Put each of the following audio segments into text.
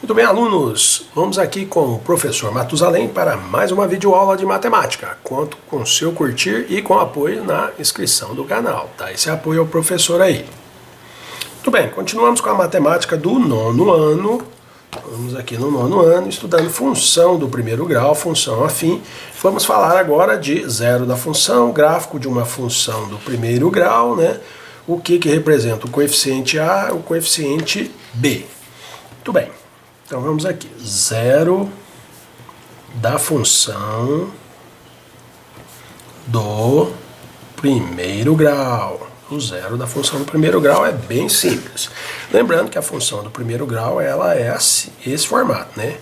Muito bem, alunos, vamos aqui com o professor Matusalém para mais uma videoaula de matemática. Conto com seu curtir e com apoio na inscrição do canal, tá? Esse apoio ao professor aí. Muito bem, continuamos com a matemática do nono ano. Vamos aqui no nono ano, estudando função do primeiro grau, função afim. Vamos falar agora de zero da função, gráfico de uma função do primeiro grau, né? O que representa o coeficiente A e o coeficiente B. Muito bem. Então vamos aqui, zero da função do primeiro grau. O zero da função do primeiro grau é bem simples. Lembrando que a função do primeiro grau ela é esse formato, né?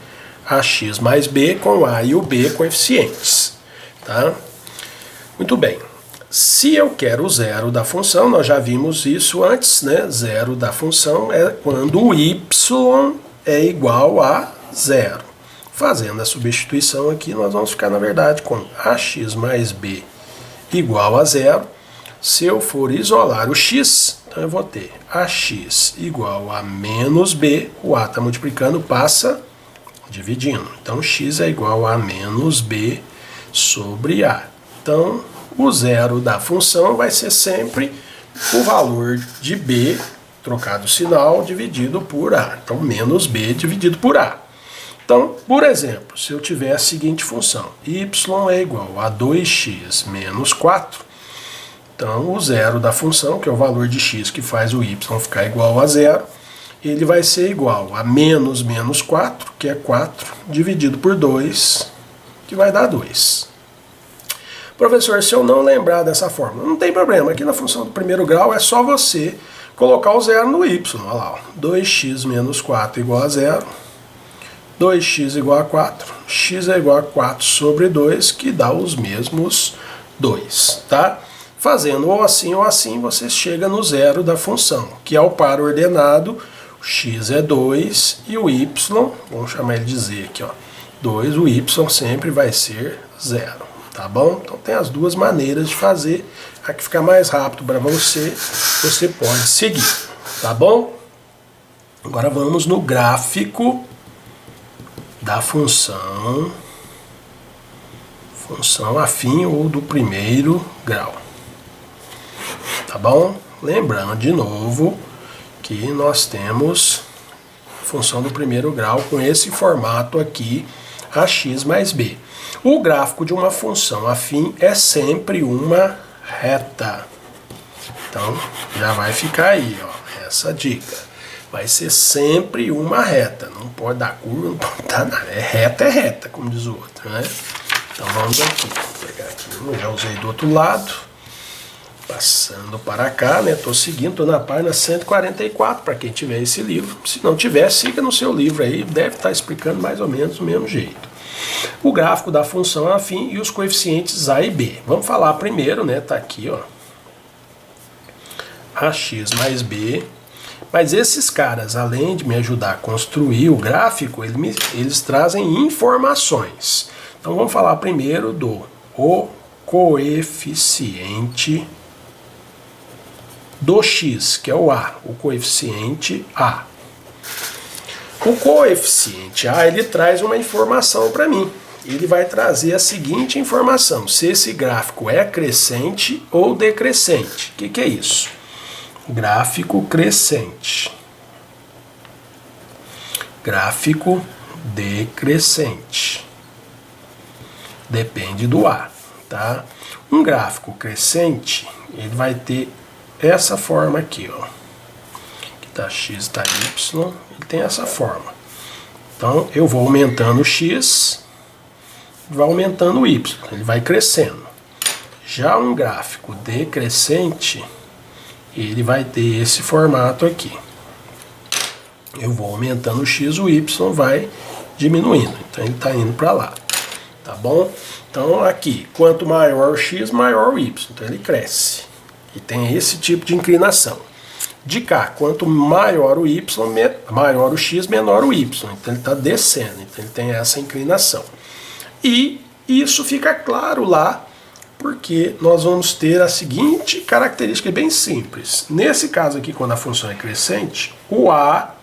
Ax mais b com a e o b coeficientes. Tá? Muito bem. Se eu quero o zero da função, nós já vimos isso antes, né? Zero da função é quando o y é igual a zero. Fazendo a substituição aqui, nós vamos ficar, na verdade, com ax mais b igual a zero. Se eu for isolar o x, então eu vou ter ax igual a menos b, o a está multiplicando, passa dividindo. Então, x é igual a menos b sobre a. Então, o zero da função vai ser sempre o valor de b, trocado o sinal, dividido por a. Então, menos b dividido por a. Então, por exemplo, se eu tiver a seguinte função, y é igual a 2x menos 4, então o zero da função, que é o valor de x que faz o y ficar igual a zero, ele vai ser igual a menos 4, que é 4, dividido por 2, que vai dar 2. Professor, se eu não lembrar dessa fórmula, não tem problema. Aqui na função do primeiro grau é só você colocar o zero no y. Olha lá, 2x menos 4 igual a zero. 2x igual a 4. X é igual a 4 sobre 2, que dá os mesmos 2. Tá? Fazendo ou assim, você chega no zero da função, que é o par ordenado. O x é 2 e o y, vamos chamar ele de z aqui, ó, 2, o y sempre vai ser 0. Tá bom? Então tem as duas maneiras de fazer. A que ficar mais rápido para você pode seguir. Tá bom? Agora vamos no gráfico da função afim ou do primeiro grau. Tá bom? Lembrando de novo que nós temos função do primeiro grau com esse formato aqui, ax mais b. O gráfico de uma função afim é sempre uma reta. Então, já vai ficar aí, ó, essa dica. Vai ser sempre uma reta. Não pode dar curva, não pode dar nada. É reta, como diz o outro, né? Então, vamos aqui. Vou pegar aqui. Eu já usei do outro lado. Passando para cá, né? Estou seguindo, estou na página 144, para quem tiver esse livro. Se não tiver, siga no seu livro aí. Deve estar explicando mais ou menos do mesmo jeito. O gráfico da função afim e os coeficientes a e b. Vamos falar primeiro, né? Tá aqui, ó. Ax mais b. Mas esses caras, além de me ajudar a construir o gráfico, eles trazem informações. Então vamos falar primeiro do o coeficiente do x, que é o a, o coeficiente a. O coeficiente A, ele traz uma informação para mim. Ele vai trazer a seguinte informação, se esse gráfico é crescente ou decrescente. O que é isso? Gráfico crescente. Gráfico decrescente. Depende do A, tá? Um gráfico crescente, ele vai ter essa forma aqui, ó. Tá x, tá y, ele tem essa forma. Então, eu vou aumentando o x, vai aumentando o y, ele vai crescendo. Já um gráfico decrescente, ele vai ter esse formato aqui. Eu vou aumentando o x, o y vai diminuindo. Então, ele está indo para lá. Tá bom? Então, aqui, quanto maior o x, maior o y. Então, ele cresce. E tem esse tipo de inclinação. De cá, quanto maior o y, maior o x, menor o y. Então ele está descendo, então ele tem essa inclinação. E isso fica claro lá, porque nós vamos ter a seguinte característica bem simples. Nesse caso aqui, quando a função é crescente, o a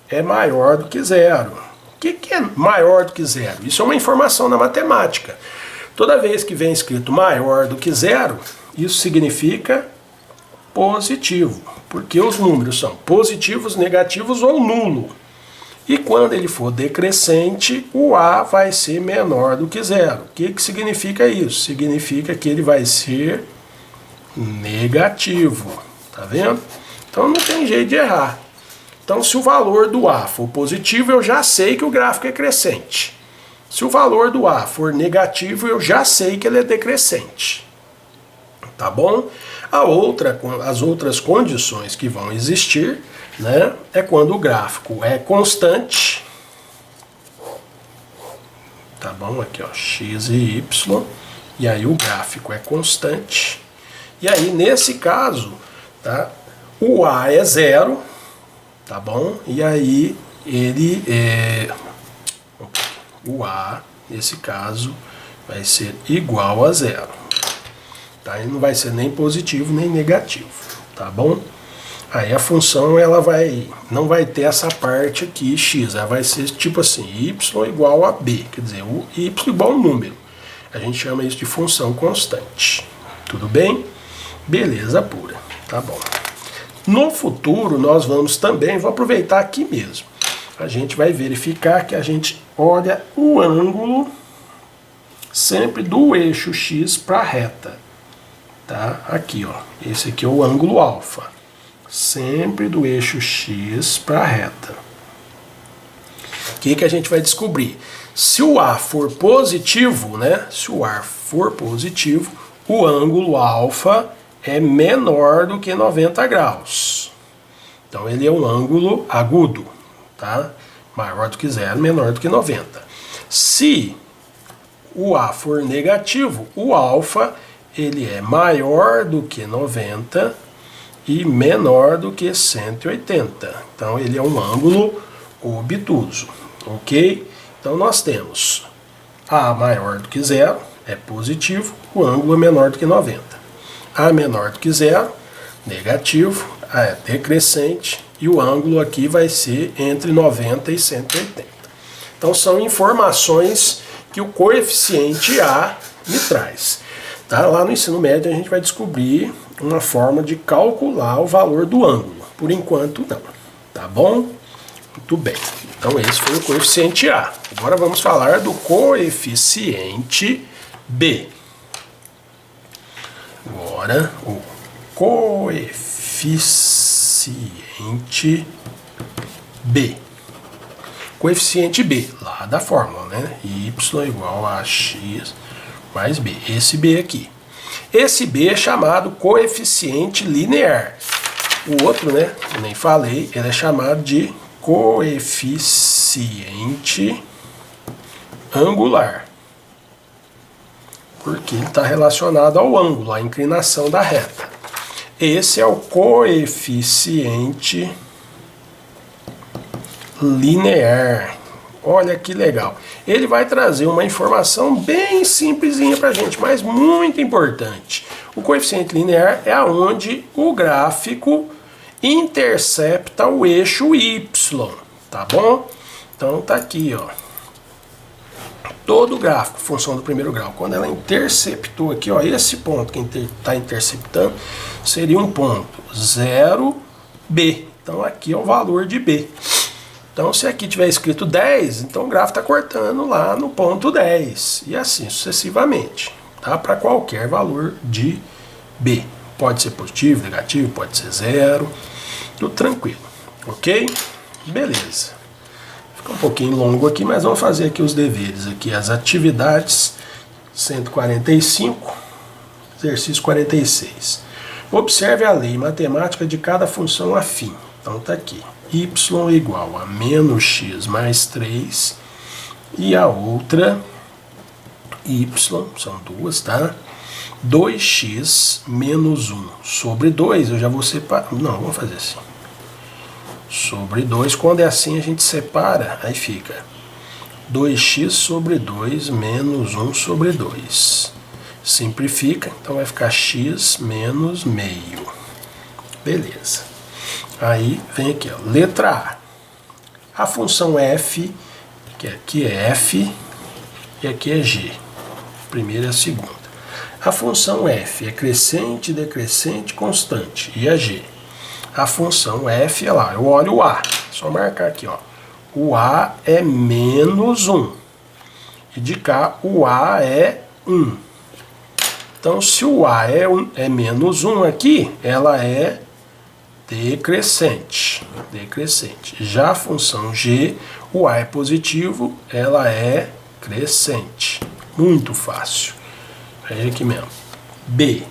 é maior do que zero. O que é maior do que zero? Isso é uma informação na matemática. Toda vez que vem escrito maior do que zero, isso significa positivo, porque os números são positivos, negativos ou nulo. E quando ele for decrescente, o A vai ser menor do que zero. O que significa isso? Significa que ele vai ser negativo. Tá vendo? Então não tem jeito de errar. Então, se o valor do A for positivo, eu já sei que o gráfico é crescente. Se o valor do A for negativo, eu já sei que ele é decrescente. Tá bom? As outras condições que vão existir, né, é quando o gráfico é constante. Tá bom? Aqui, ó, x e y. E aí o gráfico é constante. E aí, nesse caso, tá, o A é zero. Tá bom? E aí ele o A, nesse caso, vai ser igual a zero. Tá? Ele não vai ser nem positivo nem negativo. Tá bom? Aí a função ela não vai ter essa parte aqui, x. Ela vai ser tipo assim, y igual a b. Quer dizer, o y igual a um número. A gente chama isso de função constante. Tudo bem? Beleza pura. Tá bom. No futuro, nós vamos também, vou aproveitar aqui mesmo, a gente vai verificar que a gente olha o ângulo sempre do eixo x para a reta. Tá? Aqui, ó, esse aqui é o ângulo alfa, sempre do eixo x para a reta. O que a gente vai descobrir? Se o A for positivo, né? Se o A for positivo, o ângulo alfa é menor do que 90 graus. Então ele é um ângulo agudo, tá? Maior do que zero, menor do que 90. Se o A for negativo, o alfa ele é maior do que 90 e menor do que 180. Então ele é um ângulo obtuso, ok? Então nós temos A maior do que zero, é positivo, o ângulo é menor do que 90. A menor do que zero, negativo, A é decrescente e o ângulo aqui vai ser entre 90 e 180. Então são informações que o coeficiente A me traz. Tá? Lá no ensino médio a gente vai descobrir uma forma de calcular o valor do ângulo. Por enquanto não. Tá bom? Muito bem. Então esse foi o coeficiente A. Agora vamos falar do coeficiente B. Agora, o coeficiente B. Coeficiente B, lá da fórmula, né? Y igual a x mais B. Esse B aqui. Esse B é chamado coeficiente linear. O outro, né? Eu nem falei, ele é chamado de coeficiente angular. Porque ele está relacionado ao ângulo, à inclinação da reta. Esse é o coeficiente linear. Olha que legal. Ele vai trazer uma informação bem simplesinha para a gente, mas muito importante. O coeficiente linear é onde o gráfico intercepta o eixo y, tá bom? Então tá aqui, ó. Todo gráfico, função do primeiro grau, quando ela interceptou aqui, ó, esse ponto que está interceptando seria um ponto 0B. Então aqui é o valor de B. Então se aqui tiver escrito 10, então o gráfico está cortando lá no ponto 10. E assim sucessivamente, tá? Para qualquer valor de B. Pode ser positivo, negativo, pode ser zero. Tudo tranquilo, ok? Beleza. Fica um pouquinho longo aqui, mas vamos fazer aqui os deveres, aqui as atividades 145, exercício 46. Observe a lei matemática de cada função afim. Então tá aqui, y igual a menos x mais 3 e a outra y, são duas, tá? 2x menos 1 sobre 2, eu já vou separar, não, vamos fazer assim. Sobre 2, quando é assim a gente separa, aí fica 2x sobre 2 menos 1 sobre 2. Simplifica, então vai ficar x menos meio. Beleza. Aí vem aqui, ó, letra A. A função f, que aqui é f e aqui é g. A primeira e a segunda. A função f é crescente, decrescente, constante. E a g. A função f, olha lá, eu olho o a. Só marcar aqui, ó. O a é menos 1. E de cá, o a é 1. Então, se o a é menos 1 aqui, ela é decrescente. Já a função g, o a é positivo, ela é crescente. Muito fácil. Veja aqui mesmo. B.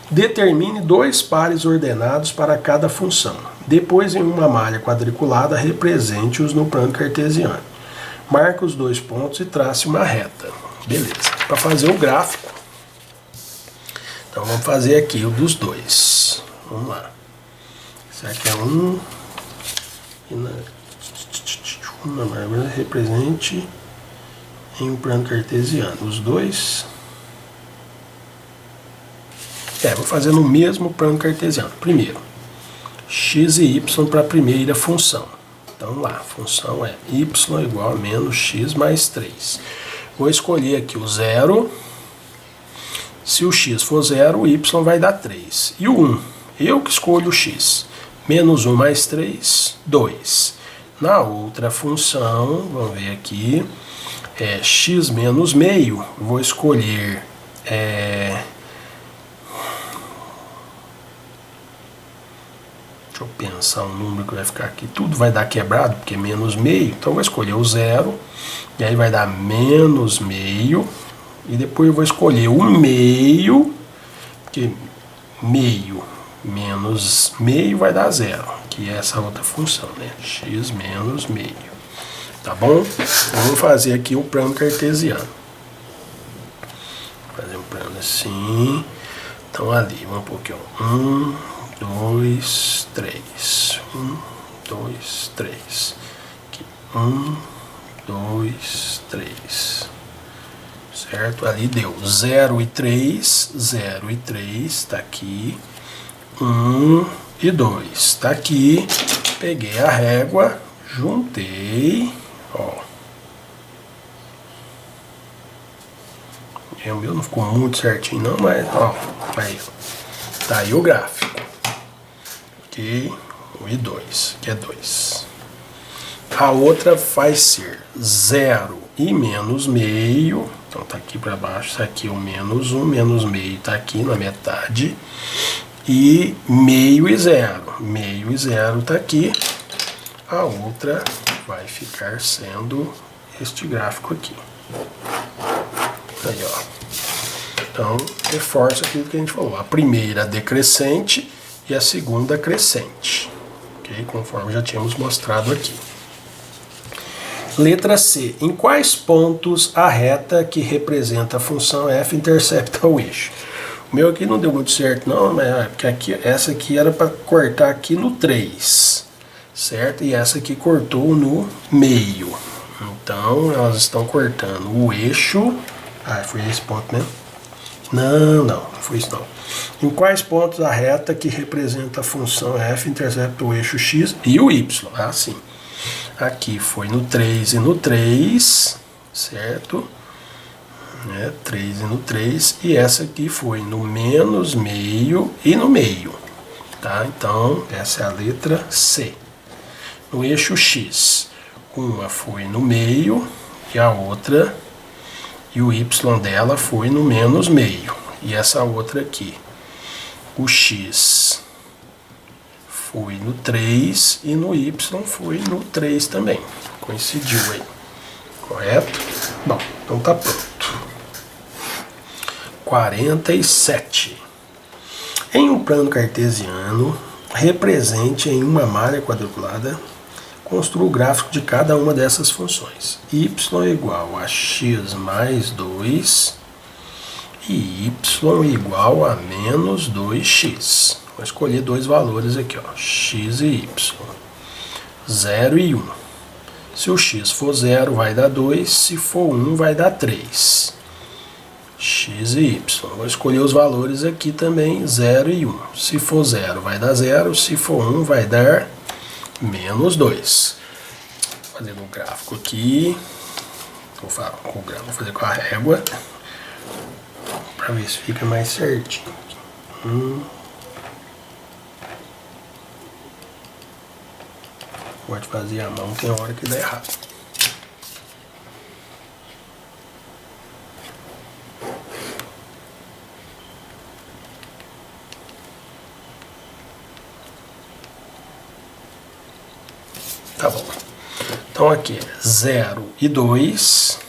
Determine 2 pares ordenados para cada função. Depois, em uma malha quadriculada, represente-os no plano cartesiano. Marque os 2 pontos e trace uma reta. Beleza. Para fazer o gráfico, então vamos fazer aqui o dos 2. Vamos lá. Esse aqui é 1. E na margem represente em um plano cartesiano. Os 2. Vou fazer no mesmo plano cartesiano. Primeiro, x e y para a primeira função. Então lá, a função é y igual a menos x mais 3. Vou escolher aqui o 0. Se o x for 0, o y vai dar 3. E o 1, eu que escolho o x. Menos 1 mais 3, 2. Na outra função, vamos ver aqui, é x menos meio. Vou escolher... Deixa eu pensar um número que vai ficar aqui. Tudo vai dar quebrado, porque é menos meio. Então eu vou escolher o 0. E aí vai dar menos meio. E depois eu vou escolher o meio. Porque meio menos meio vai dar 0. Que é essa outra função, né? X menos meio. Tá bom? Então vamos fazer aqui um plano cartesiano. Vou fazer um plano assim. Então ali, vamos pôr aqui, ó. 1, 2, 3. 1, 2, 3. Aqui. 1, 2, 3. Certo? Ali deu 0 e 3. 0 e 3. Tá aqui. 1 e 2. Tá aqui. Peguei a régua. Juntei. Ó. O meu não ficou muito certinho não, mas ó. Aí, ó. Tá aí o gráfico. Aqui, 1 e 2, que é 2. A outra vai ser 0 e menos meio. Então tá aqui para baixo, isso aqui é o menos 1, menos meio tá aqui na metade. E meio e 0. Meio e 0 tá aqui. A outra vai ficar sendo este gráfico aqui. Aí, ó. Então, reforça aquilo que a gente falou. A primeira decrescente e a segunda crescente, ok? Conforme já tínhamos mostrado aqui. Letra C. Em quais pontos a reta que representa a função f intercepta o eixo? O meu aqui não deu muito certo não, mas é porque aqui, essa aqui era para cortar aqui no 3, certo? E essa aqui cortou no meio. Então, elas estão cortando o eixo... Ah, foi esse ponto mesmo? Não foi isso não. Em quais pontos a reta que representa a função f intercepta o eixo x e o y? Ah, sim. Aqui foi no 3 e no 3, certo? 3 e no 3. E essa aqui foi no menos meio e no meio. Tá? Então, essa é a letra C. No eixo x, uma foi no meio e a outra... E o y dela foi no menos meio. E essa outra aqui, o x foi no 3 e no y foi no 3 também. Coincidiu aí. Correto? Bom, então tá pronto. 47. Em um plano cartesiano, represente em uma malha quadriculada, construa o gráfico de cada uma dessas funções. Y igual a x mais 2 e y igual a menos 2x. Vou escolher dois valores aqui, ó, x e y. 0 e 1. Se o x for 0, vai dar 2. Se for 1, vai dar 3. X e y. Vou escolher os valores aqui também, 0 e 1. Se for 0, vai dar 0. Se for 1, vai dar menos 2. fazer no gráfico aqui. Vou fazer com a régua para ver se fica mais certinho. Pode fazer a mão, tem hora que dá errado. Tá bom. Então aqui é 0 e 2,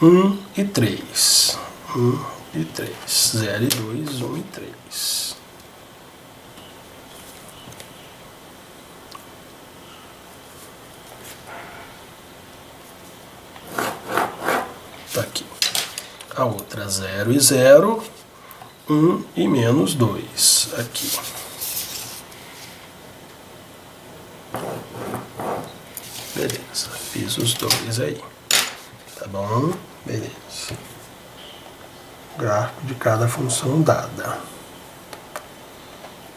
1 e 3. 1 e 3. 0 e 2, 1 e 3. Tá aqui. A outra 0 e 0, 1 e menos 2. Aqui. Beleza, fiz os dois aí. Tá bom? Beleza. Gráfico de cada função dada.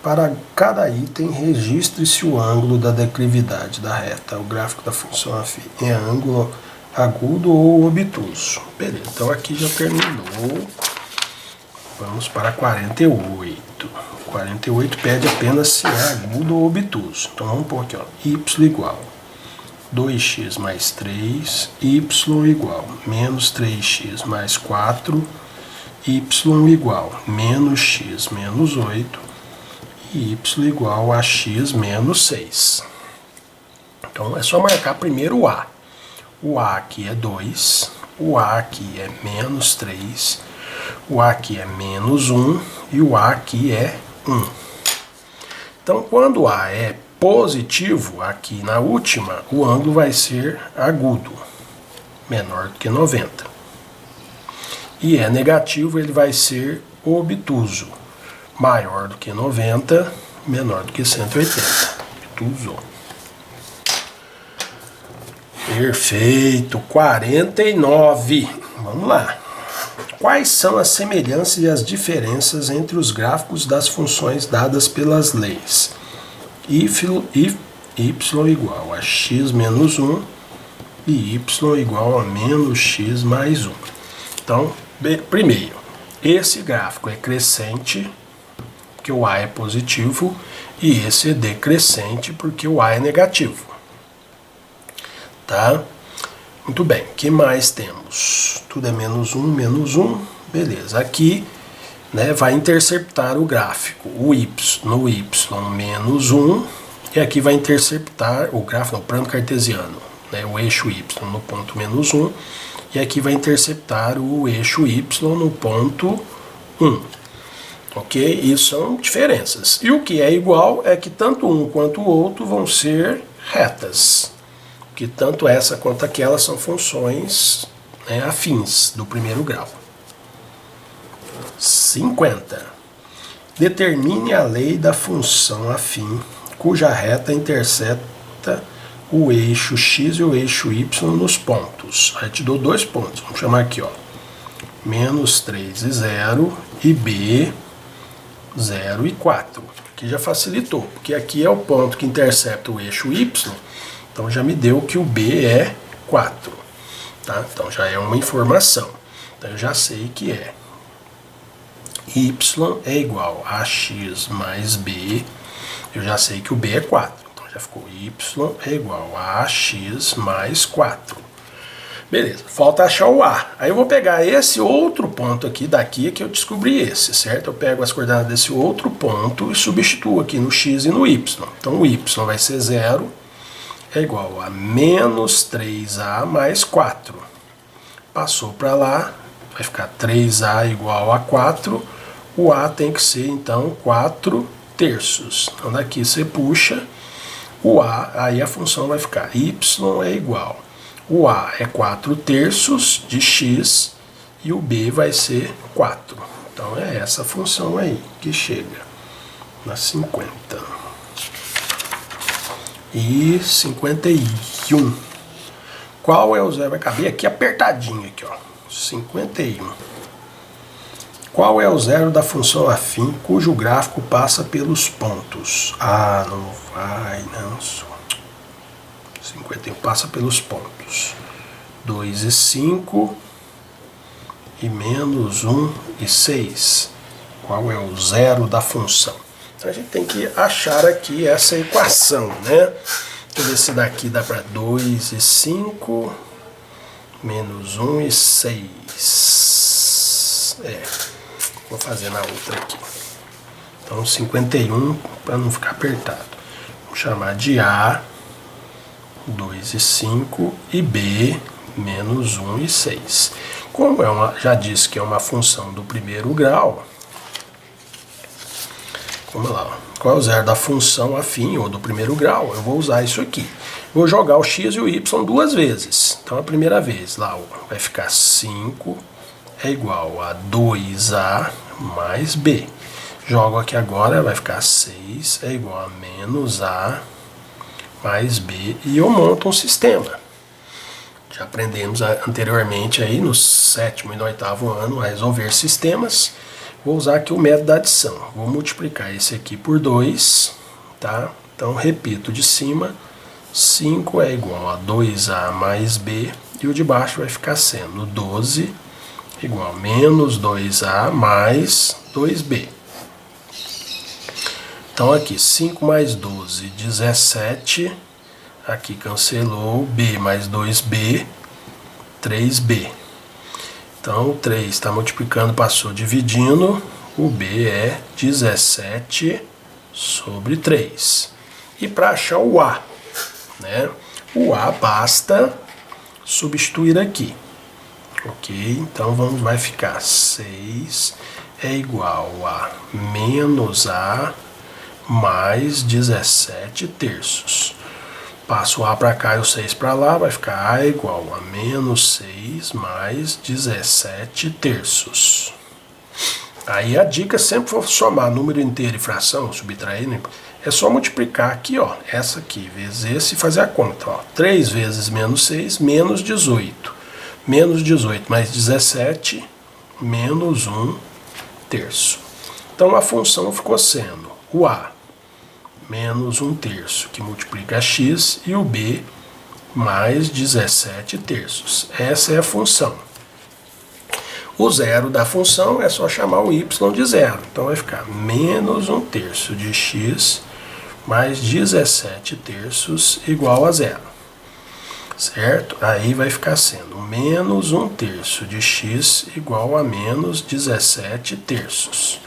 Para cada item, registre-se o ângulo da declividade da reta. O gráfico da função afim é ângulo agudo ou obtuso. Beleza, então aqui já terminou. Vamos para 48. 48 pede apenas se é agudo ou obtuso. Então vamos pôr aqui, ó, y igual 2x mais 3, y igual menos 3x mais 4, y igual menos x menos 8, e y igual a x menos 6. Então é só marcar primeiro o A. O A aqui é 2, o A aqui é menos 3, o A aqui é menos 1 e o A aqui é 1. Então quando o A é positivo, aqui na última, o ângulo vai ser agudo, menor do que 90. E é negativo, ele vai ser obtuso, maior do que 90, menor do que 180. Obtuso. Perfeito, 49. Vamos lá. Quais são as semelhanças e as diferenças entre os gráficos das funções dadas pelas leis? Y igual a x menos 1 e y igual a menos x mais 1. Então, primeiro, esse gráfico é crescente, porque o A é positivo, e esse é decrescente, porque o A é negativo. Tá? Muito bem, o que mais temos? Tudo é menos 1, beleza. Aqui, né, vai interceptar o gráfico, o y no y menos 1, e aqui vai interceptar o gráfico no plano cartesiano, né, o eixo y no ponto menos 1, e aqui vai interceptar o eixo y no ponto 1. Ok? Isso são diferenças. E o que é igual é que tanto um quanto o outro vão ser retas, que tanto essa quanto aquela são funções, né, afins do primeiro grau. 50. Determine a lei da função afim cuja reta intercepta o eixo x e o eixo y nos pontos. Aí te dou dois pontos. Vamos chamar aqui, ó, menos 3 e 0 e b 0 e 4. Aqui já facilitou, porque aqui é o ponto que intercepta o eixo y, então já me deu que o b é 4. Tá? Então já é uma informação. Então eu já sei que é y é igual a x mais b, eu já sei que o b é 4, então já ficou y é igual a x mais 4. Beleza, falta achar o a. Aí eu vou pegar esse outro ponto aqui, daqui que eu descobri esse, certo? Eu pego as coordenadas desse outro ponto e substituo aqui no x e no y. Então o y vai ser 0, é igual a menos 3a mais 4. Passou para lá, vai ficar 3a igual a 4. O A tem que ser, então, 4 terços. Então, daqui você puxa o A, aí a função vai ficar y é igual. O A é 4 terços de x e o B vai ser 4. Então, é essa função aí que chega na 50. E 51. Qual é o zero? Vai caber aqui apertadinho, aqui, ó. 51. Qual é o zero da função afim cujo gráfico passa pelos pontos? Ah, não vai, não. 51 passa pelos pontos. 2 e 5 e menos 1 e 6. Qual é o zero da função? Então a gente tem que achar aqui essa equação, né? Deixa eu ver se daqui dá para 2 e 5 menos 1 e 6. Vou fazer na outra aqui. Então 51 para não ficar apertado. Vou chamar de A, 2 e 5 e B, menos 1 e 6. Como já disse que é uma função do primeiro grau, vamos lá, qual é o zero da função afim ou do primeiro grau? Eu vou usar isso aqui. Vou jogar o x e o y duas vezes. Então a primeira vez lá vai ficar 5 é igual a 2a mais b. Jogo aqui agora, vai ficar 6 é igual a menos a mais b e eu monto um sistema. Já aprendemos anteriormente aí no 7º e no 8º ano a resolver sistemas. Vou usar aqui o método da adição. Vou multiplicar esse aqui por 2, tá? Então repito de cima, 5 é igual a 2a mais b e o de baixo vai ficar sendo 12 igual a menos 2a mais 2b. Então aqui 5 mais 12, 17, aqui cancelou, b mais 2b, 3b. Então o 3 está multiplicando, passou dividindo, o b é 17 sobre 3. E para achar o a, né? O a basta substituir aqui. Ok? Então vai ficar 6 é igual a menos a mais 17 terços. Passo o a para cá e o 6 para lá, vai ficar a igual a menos 6 mais 17 terços. Aí a dica sempre for somar número inteiro e fração, subtrair, né? É só multiplicar aqui, ó, essa aqui, vezes esse e fazer a conta. Ó. 3 vezes menos 6, menos 18. Menos 18 mais 17, menos 1 terço. Então a função ficou sendo o a menos 1 terço, que multiplica x, e o b mais 17 terços. Essa é a função. O zero da função é só chamar o y de zero. Então vai ficar menos 1 terço de x mais 17 terços igual a zero. Certo? Aí vai ficar sendo menos 1 terço de x igual a menos 17 terços.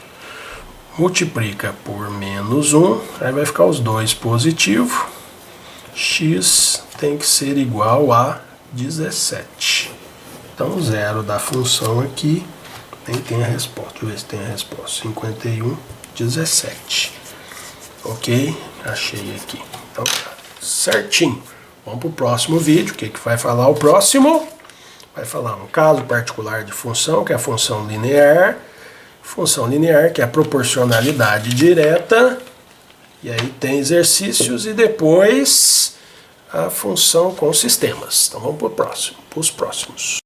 Multiplica por menos 1, aí vai ficar os dois positivo. X tem que ser igual a 17. Então o zero da função aqui nem tem a resposta. Deixa eu ver se tem a resposta. 51, 17. Ok? Achei aqui. Então certinho. Vamos para o próximo vídeo. O que vai falar o próximo? Vai falar um caso particular de função, que é a função linear. Função linear, que é a proporcionalidade direta. E aí tem exercícios e depois a função com sistemas. Então vamos para os próximos.